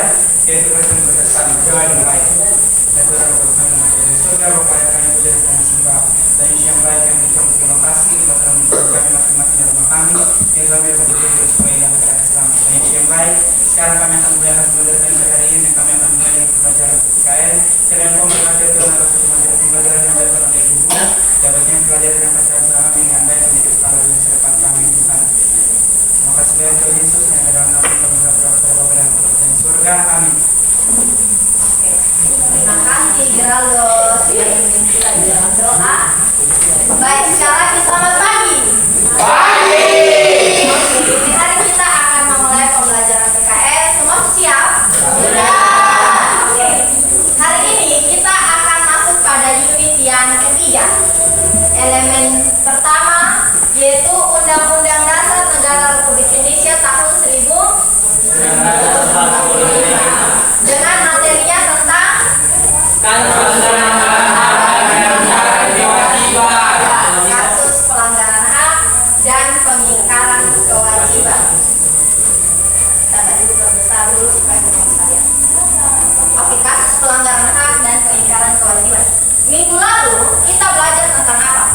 belajar, yaitu Kristen Protestan Jawa dimulai. Surga Bapa yang kami puja dan kami sembah, dan yang baik yang berikan terima kasih atas rahmat kami masing-masing dalam rumah kami, yang kami berdoa terus supaya dalam keadaan selamat. Dan yang baik, sekarang kami akan memulakan pembelajaran pada hari ini, dan kami akan memulai pembelajaran PKN. Kiranya Engkau memberkati Tuhan atas pembelajaran yang baik oleh Ibu Guru, dapatnya pelajaran yang pacaran bersama kami dengan baik menjadi kepala dan masa depan kami Tuhan. Terima kasih banyak Tuhan Yesus yang dalam nama kami berdoa Bapa dan Putra dan surga. Amin. Terima kasih Geraldo sudah memimpin kita di dalam doa. Baik, sekarang selamat pagi. Pagi. Oke, hari kita akan memulai pembelajaran PKN. Semua siap? Sudah. Oke. Hari ini kita akan masuk pada unit yang ketiga. Elemen pertama yaitu Undang-Undang Dasar Negara Republik Indonesia tahun 1945 dengan materinya tentang kasus pelanggaran hak dan pengingkaran kewajiban. Dapat dibuka besar dulu supaya kamu saya. Oke, kasus pelanggaran hak dan pengingkaran kewajiban. Minggu lalu kita belajar tentang apa?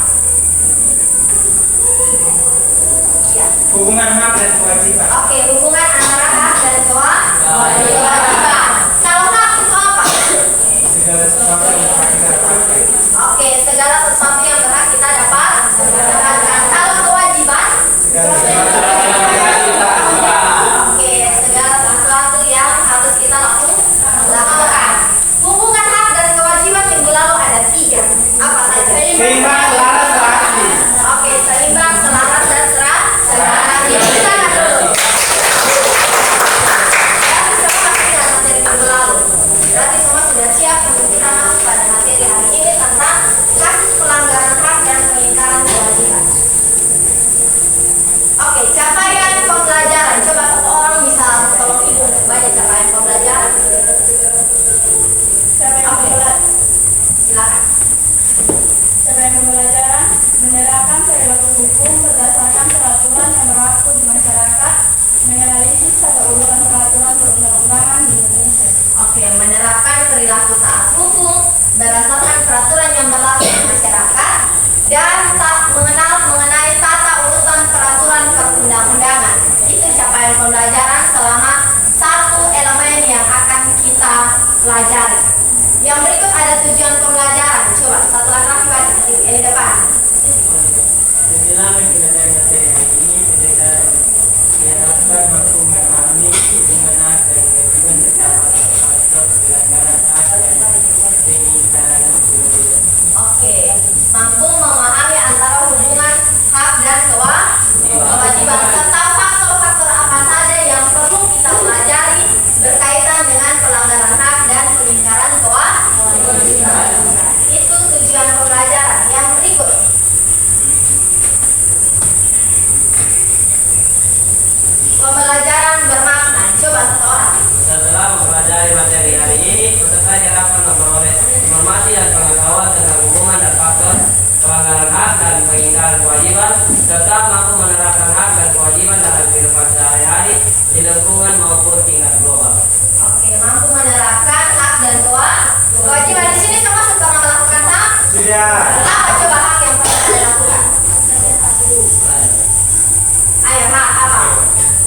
Ya. Hubungan hak dan kewajiban. Oke, hubungan antara hak dan kewajiban. Kalau hak itu apa? Segala sesuatu yang berhak kita dapatkan. Oke, segala sesuatu yang berhak kita dapatkan. Kalau kewajiban? Segala sesuatu yang berhak kita lakukan. Oke, segala sesuatu yang harus kita lakukan. Hubungan hak dan kewajiban minggu lalu ada 3. Apa saja? Seimbang, selaras, serasi. Oke, seimbang, selaras, dan serasi. Silakan dulu. Berarti semua masih ingat materi minggu lalu. Berarti semua sudah siap untuk kita masuk pada materi hari ini tentang kasus pelanggaran hak dan pengingkaran kewajiban. Oke, capaian pembelajaran. Coba satu orang bisa tolong ibu untuk baca capaian pembelajaran. Oke, silakan. Capaian pembelajaran menerapkan perilaku hukum berdasarkan peraturan yang berlaku di masyarakat, menganalisis tata urutan peraturan perundang-undangan di Indonesia. Oke, menerapkan perilaku taat hukum berdasarkan peraturan yang berlaku di masyarakat dan tak mengenal mengenai tata urutan peraturan perundang-undangan. Itu capaian pembelajaran selama 1 elemen yang akan kita pelajari. Yang berikut ada tujuan pembelajaran. Coba satu laki-laki baca di depan. Dalam pembelajaran materi ini, kita diharapkan mampu memahami hubungan hak dan kewajiban bersama termasuk pelanggaran hak dan pengingkaran kewajiban. Oke, mampu memahami antara hubungan hak dan kewajiban serta faktor-faktor apa saja yang perlu kita pelajari berkaitan dengan pelanggaran hak dan pengingkaran kewajiban. Itu tujuan pembelajaran. Yang berikut. Pembelajaran bermakna. Coba satu orang. Setelah mempelajari materi hari ini, peserta diharapkan memperoleh informasi dan pengetahuan tentang hubungan dan faktor pelanggaran hak dan pengingkaran kewajiban, serta mampu menerapkan hak dan kewajiban dalam kehidupan sehari-hari di lingkungan maupun tingkat global. Oke, mampu menerapkan hak dan kewajiban. Di sini semua sudah melakukan hak. Sudah. Apa coba hak yang pernah Anda lakukan? Ayo, hak apa?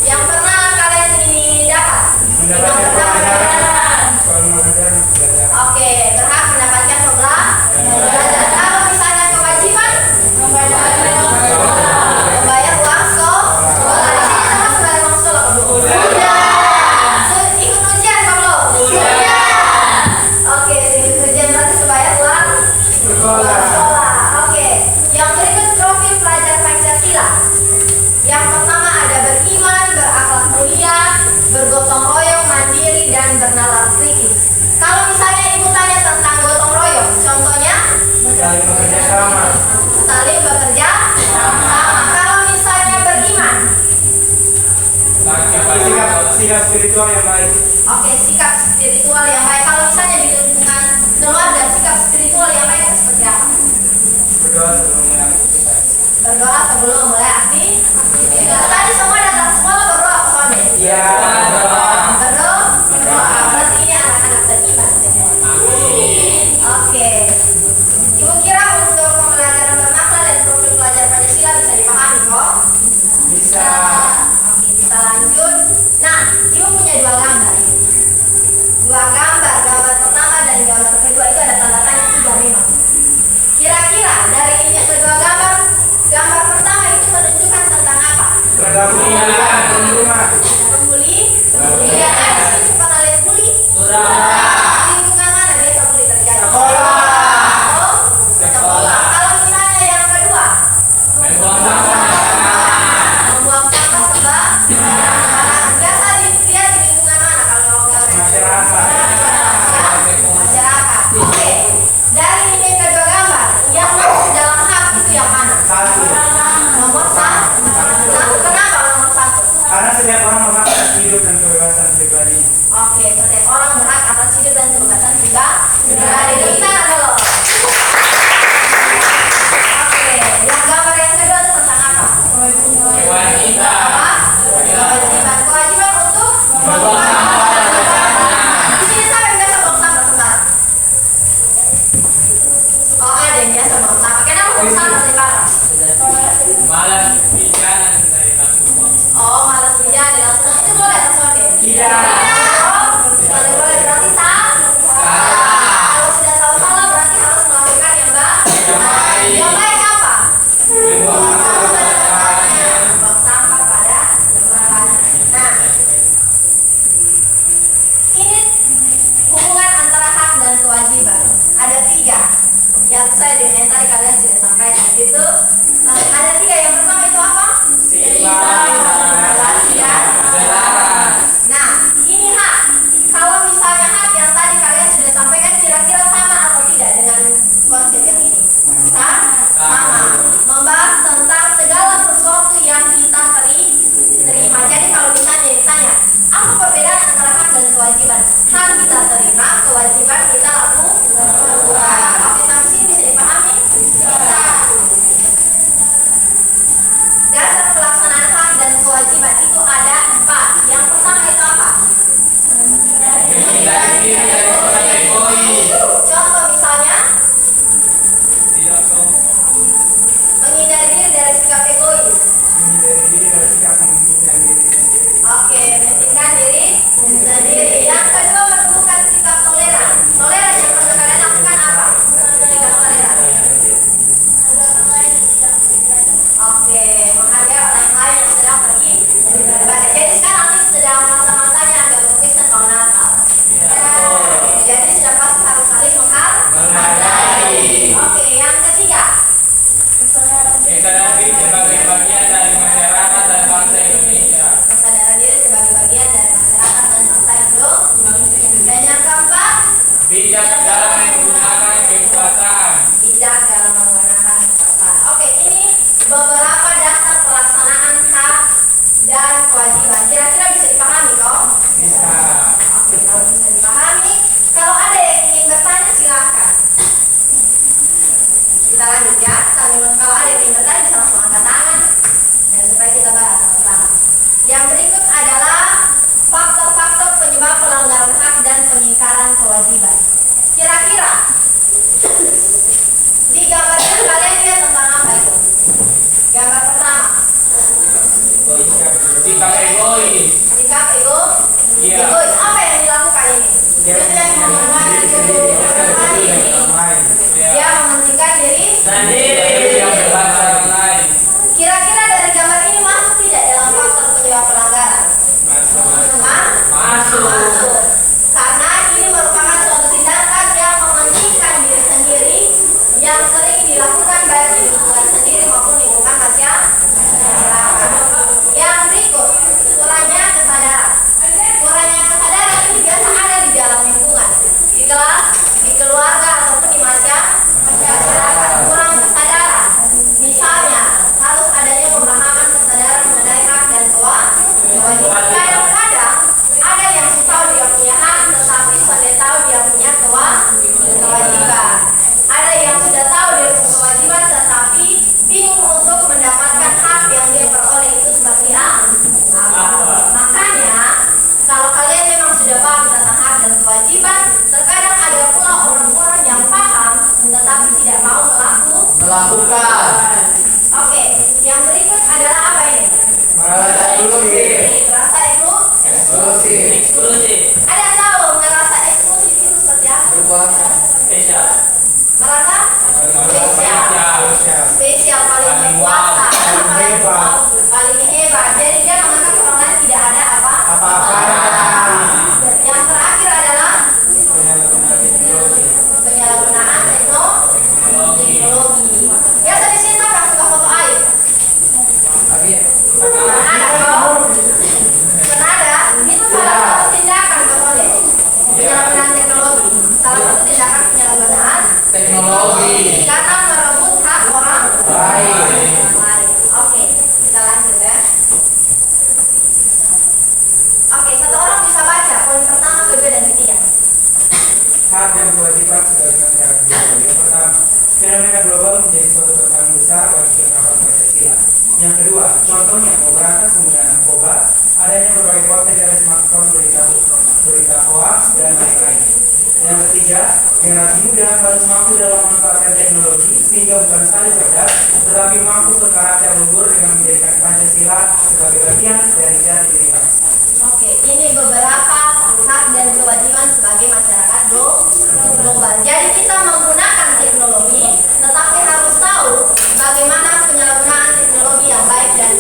Yang pernah kalian ini dapat? Mendapatkan Yang berhak pelajaran. Soal pelajaran. Oke, berhak mendapatkan pembelajaran. Kalau misalnya kewajiban, membayar uang sekolah. Di sini semua sudah ada uang sekolah, Pak, Bu? Ikut ujian, Pak, belum? Oke, ikut ujian berarti bayar uang sekolah. Oke, yang berikut profil pelajar Pancasila. Yang pertama ada beriman, berakhlak mulia, bergotong royong, mandiri, dan bernalar kritis. Kalau misalnya ibu tanya tentang gotong royong, contohnya Saling bekerja sama. saling bekerja sama. Kalau misalnya beriman, Sikap spiritual yang baik. oke, sikap spiritual yang baik. Kalau misalnya di lingkungan keluarga, sikap spiritual yang baik itu seperti apa? Berdoa sebelum mulai aktivitas. Berdoa sebelum memulai aktivitas. Tadi semua datang sekolah berdoa apa soalnya? Iya. Berdoa. punya dua gambar. Dua gambar, gambar pertama dan gambar kedua itu ada tanda tanya tiga memang. Kira-kira dari ini kedua gambar, gambar pertama itu menunjukkan tentang apa? Pembuli. Kemudian ada sini pernah lihat buli? Sudah. Di lingkungan mana biasa buli terjadi? Sekolah. Oh, sekolah. Kalau misalnya yang kedua, membuang sampah sembarangan. Biasa dilihat di lingkungan mana kalau gambar? Masyarakat. Oke. Dari ini kedua gambar, yang masuk dalam hak itu yang mana? Nomor satu. Kenapa nomor satu? Karena setiap orang berhak atas hidup dan kebebasan pribadi. Oke, setiap orang berhak atas hidup dan kebebasan pribadi. Kita dulu. Oke, yang gambar yang kedua itu tentang apa? Apa? Kewajiban. Kewajiban untuk membuang sampah. Di sini siapa yang biasa buang sampah sembarang? Oh, ada yang biasa buang sampah. Kenapa buang sampah sembarang? Malas pijalan dari batu. Oh, malas hujan langsung itu boleh atau sonde? Tidak. Oh, boleh boleh berarti salah. Kalau sudah tahu salah berarti harus melakukan yang baik. Yang baik apa? Buang sampah pada tempatnya. Nah, ini hubungan antara hak dan kewajiban. Ada tiga yang sesuai dengan yang tadi kalian sudah sampaikan. Itu ada tiga. Yang pertama itu apa? Relasi dan nah, ini hak. Kalau misalnya hak yang tadi kalian sudah sampaikan kira-kira sama atau tidak dengan konsep yang ini? Sama. Membahas tentang segala sesuatu yang kita terima. Jadi kalau misalnya ditanya, apa perbedaan antara hak dan kewajiban? Hak kita terima, kewajiban kita lakukan. Oke, sampai sini bisa dipahami? Bisa. Dasar pelaksanaan hak dan kewajiban itu ada 4. Yang pertama itu apa? Contoh misalnya, menghindari diri dari sikap egois. Oke, mementingkan diri sendiri. Yang kedua, menumbuhkan sikap toleran. Toleran yang perlu kalian lakukan apa? Sikap toleran. Oke, menghargai orang lain yang sedang pergi beribadah. Jadi sekarang ini sedang masa-masanya agak Kristen mau Natal. Jadi sudah pasti harus saling menghargai. Oke, yang ketiga. Kesadaran diri sebagai bagian dari masyarakat dan bangsa Indonesia. Kesadaran diri sebagai bagian dari masyarakat dan bangsa Indonesia. Dan yang keempat, Bijak dalam menggunakan kekuasaan. bijak dalam menggunakan kekuasaan. Oke, ini beberapa dasar pelaksanaan hak dan kewajiban. Kira-kira bisa dipahami kok? Bisa. Oke, kalau bisa dipahami, kalau ada yang ingin bertanya silahkan. Kita lanjut ya. Kalau ada yang ingin bertanya bisa langsung angkat tangan dan supaya kita bahas sama-sama. Yang berikut adalah faktor-faktor penyebab pelanggaran hak dan pengingkaran kewajiban. Kira-kira di gambar ini kalian lihat tentang apa itu? Gambar pertama, Sikap egois. sikap egois. Iya. Apa yang dilakukan ini? Dia mementingkan diri. Sendiri yang berbahasa orang lain. Kira-kira dari gambar ini masuk tidak dalam faktor penyebab pelanggaran? Masuk. Karena ini merupakan suatu tindakan yang mementingkan diri sendiri yang sering dilakukan baik di lingkungan sendiri maupun lingkungan masyarakat. Yang berikut, kurangnya kesadaran. Kurangnya kesadaran ini biasa ada di dalam lingkungan, di kelas, di keluarga ataupun di masyarakat. Kurang kesadaran, misalnya harus adanya pemahaman kesadaran mengenai hak dan kewajiban. Kadang-kadang ada yang tahu dia punya hak, tetapi sudah tahu dia punya kewajiban. Ada yang sudah tahu dia punya kewajiban, tetapi bingung untuk mendapatkan hak yang dia peroleh itu seperti apa. Makanya kalau kalian memang sudah paham tentang hak dan kewajiban, terkadang ada pula orang-orang yang paham tetapi tidak mau melakukan. Oke, yang berikut adalah apa ini? Merasa eksklusif. Merasa eksklusif. Eksklusif. Ada yang tahu merasa eksklusif itu seperti apa? Spesial. Merasa spesial. Spesial. Spesial paling Paling berkuasa, wow, paling hebat. paling hebat. Jadi dia menganggap orang lain tidak ada Apa-apa. Yang terakhir adalah Penyalahgunaan teknologi. penyalahgunaan teknologi. Biasa di sini siapa yang suka foto aib? Pernah ada dong? Pernah ada? Itu salah satu tindakan boleh. Penyalahgunaan teknologi. Salah satu tindakan penyalahgunaan Teknologi. karena merebut hak orang Baik. lain. Oke, kita lanjut ya. Oke, satu orang bisa baca poin pertama, kedua, dan ketiga. Hak dan kewajiban sebagai masyarakat global. Yang pertama, fenomena global menjadi suatu tantangan besar bagi penerapan Pancasila. Yang kedua, contohnya memberantas penggunaan narkoba, adanya berbagai konten dari smartphone, berita hoax, dan lain-lain. Yang ketiga, generasi muda harus mampu dalam memanfaatkan teknologi sehingga bukan saling cerdas, tetapi mampu berkarakter luhur dengan menjadikan Pancasila sebagai bagian dari jati diri bangsa. Oke, ini beberapa hak dan kewajiban sebagai masyarakat global. Jadi kita menggunakan teknologi, tetapi harus tahu bagaimana penyalahgunaan teknologi yang baik dan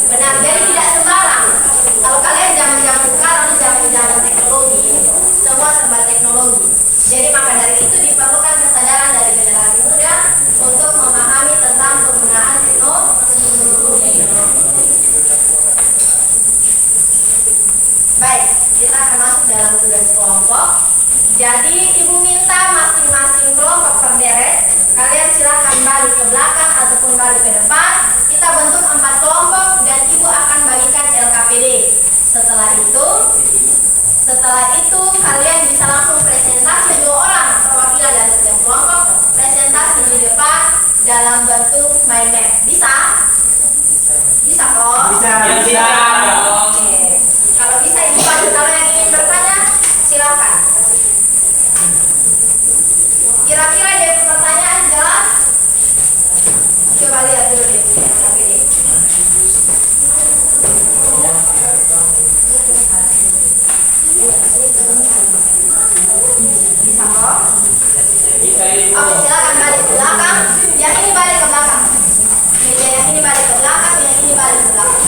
benar. Jadi tidak sembarang. Kalau kalian zaman-zaman sekarang, zaman-zaman teknologi, semua serba teknologi. Jadi maka dari itu diperlukan kesadaran dari generasi muda untuk memahami tentang penggunaan teknologi. Baik, kita akan masuk dalam tugas kelompok. Jadi ibu minta masing-masing kelompok berderet. Kalian silakan balik ke belakang ataupun balik ke depan. Kita bentuk 4 kelompok dan ibu akan bagikan LKPD. Setelah itu kalian bisa langsung presentasi 2 orang perwakilan dari setiap kelompok. Presentasi di depan dalam bentuk mind map. Bisa? Bisa kok? Bisa. Oke. Kalau bisa ibu bantu, kalau yang ingin bertanya silakan. Kira-kira dari pertanyaan jelas? Coba lihat dulu deh. Bisa kok? Oke, silakan balik ke belakang. Yang ini balik ke belakang. Meja yang ini balik ke belakang, yang ini balik ke belakang.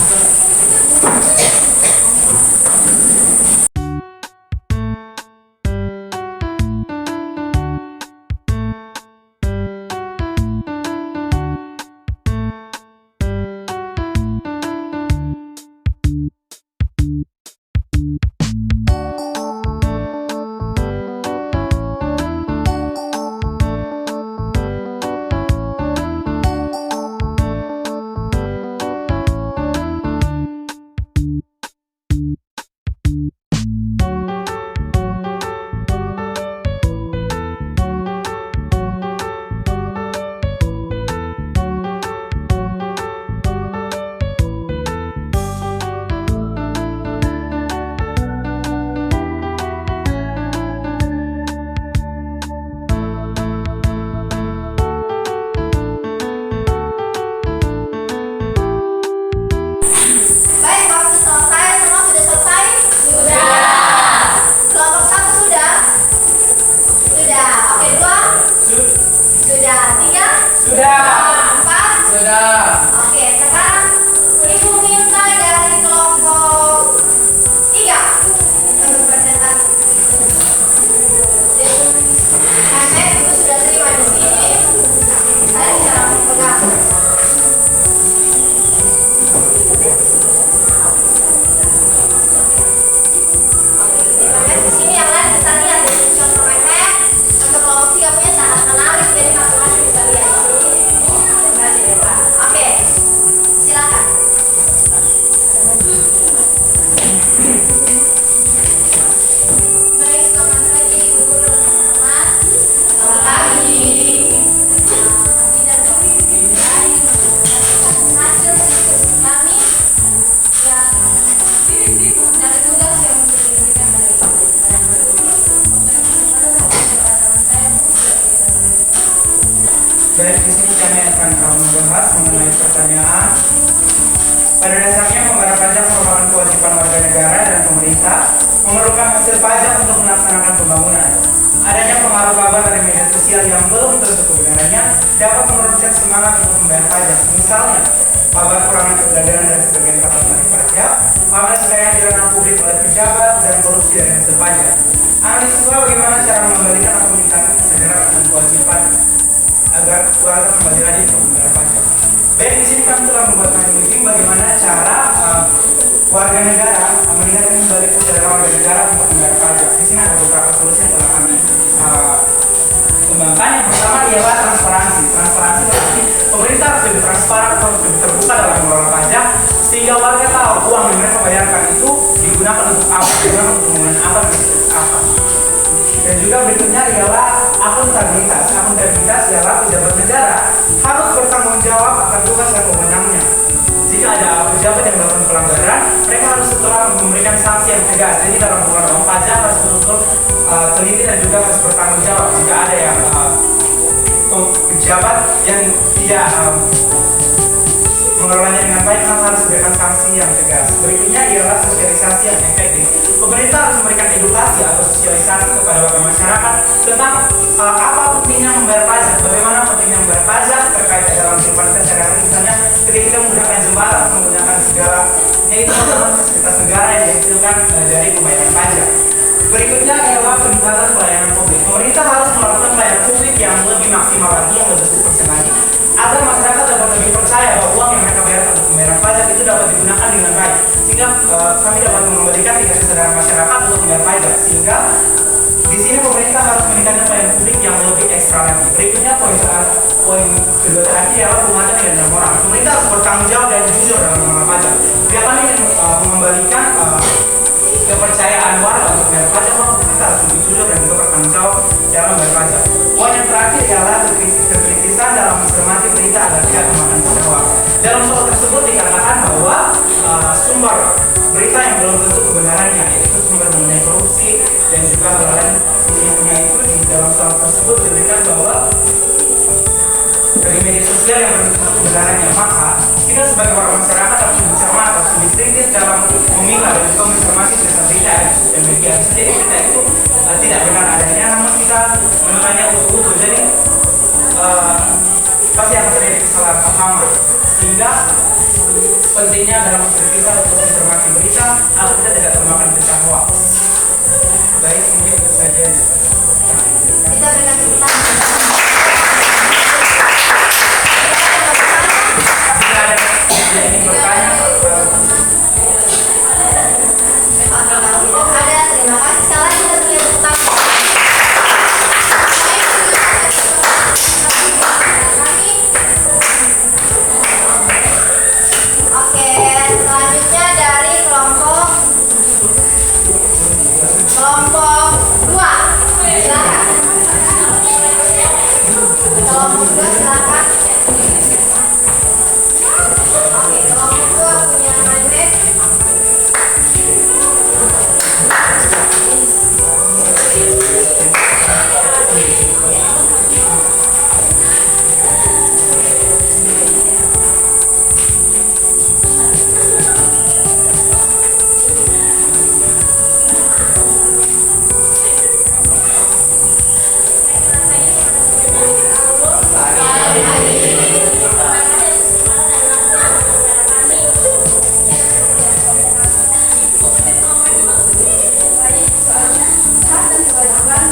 Baik, di sini kami akan membahas mengenai pertanyaan Pada dasarnya membayar pajak merupakan kewajiban warga negara dan pemerintah memerlukan hasil pajak untuk melaksanakan pembangunan. Adanya pengaruh kabar dari media sosial yang belum tentu kebenarannya dapat menurunkan semangat untuk membayar pajak. Misalnya, kabar kurangan kegagalan dari sebagian kapal menarik pajak, pamer kekayaan di ranah publik oleh pejabat, dan korupsi dari hasil pajak. Analisis pula bagaimana cara mengembalikan atau meningkatkan kesadaran dan kewajiban agar warga kembali rajin untuk membayar pajak. Baik, di sini kami telah membuat meeting bagaimana cara warga negara meningkatkan kembali kesadaran warga negara untuk membayar pajak. Di sini ada beberapa solusi yang telah kami kembangkan. Yang pertama ialah transparansi. Transparansi berarti pemerintah harus lebih transparan atau lebih terbuka dalam mengelola pajak sehingga warga tahu uang yang mereka bayarkan itu digunakan untuk apa, digunakan untuk pembangunan apa, dan untuk apa. Dan juga berikutnya ialah akuntabilitas. Akuntabilitas ialah pejabat negara harus bertanggung jawab akan tugas dan wewenangnya. Jika ada pejabat yang melakukan pelanggaran, mereka harus setelah memberikan sanksi yang tegas. Jadi dalam pengelolaan pajak harus betul-betul teliti dan juga harus bertanggung jawab. Jika ada yang pejabat yang tidak mengelolanya dengan baik, maka harus memberikan sanksi yang tegas. Berikutnya ialah sosialisasi yang efektif. Pemerintah harus memberikan edukasi atau sosialisasi kepada warga masyarakat tentang apa pentingnya membayar pajak, bagaimana pentingnya membayar pajak terkait dalam kehidupan kita sehari-hari. Misalnya ketika kita menggunakan jembatan, menggunakan segala yaitu fasilitas negara yang dihasilkan dari pembayaran pajak. Berikutnya ialah peningkatan pelayanan publik. Pemerintah harus melakukan pelayanan publik yang lebih maksimal lagi, yang lebih sukses lagi, agar masyarakat dapat lebih percaya bahwa uang yang mereka bayar untuk pembayaran pajak itu dapat digunakan dengan baik. Sehingga kami dapat mengembalikan tingkat kesadaran masyarakat untuk membayar pajak. Sehingga di sini pemerintah harus meningkatkan pelayanan publik yang lebih ekstra lagi. Berikutnya poin kedua terakhir ialah penguatan nilai moral. Pemerintah harus bertanggung jawab dan jujur dalam mengelola pajak. Jika kami ingin mengembalikan kepercayaan warga untuk membayar pajak, maka pemerintah harus lebih jujur dan juga bertanggung jawab dalam membayar pajak. Poin yang terakhir ialah kekritisan dalam mencermati berita agar tidak memakan pada hoax. Dalam soal tersebut dikatakan bahwa sumber berita yang belum tentu kebenarannya, yaitu sumber mengenai korupsi dan juga hal-hal lainnya itu di dalam soal tersebut diberikan bahwa dari media sosial yang belum tentu kebenarannya. Maka kita sebagai orang masyarakat harus mencermati, harus lebih kritis dalam memilah dan juga mencermati berita dan media. Jadi berita itu tidak benar adanya, namun kita menilainya utuh-utuh. Jadi pasti akan terjadi kesalahpahaman. Sehingga pentingnya dalam berpisah untuk mencermati berita agar kita tidak termakan berita hoax. Baik, mungkin itu saja. Bisa berikan tepuk tangan. Jika ada yang ingin bertanya, Ada, terima kasih. Sekali lagi kita berikan tepuk tangan. Oke, selanjutnya dari kelompok 2. Silakan. Kelompok 2 silakan. Oke, kelompok 2 punya Madrid. Baik, soalnya hak dan kewajiban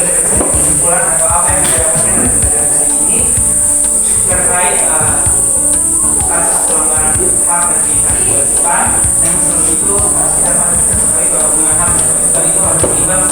dari kesimpulan atau apa yang saya dapatkan dari pelajaran hari ini terkait kasus pelanggaran hak dan kehidupan kewajiban. Yang sebelum itu kita harus ketahui bahwa hubungan hak dan kewajiban itu harus seimbang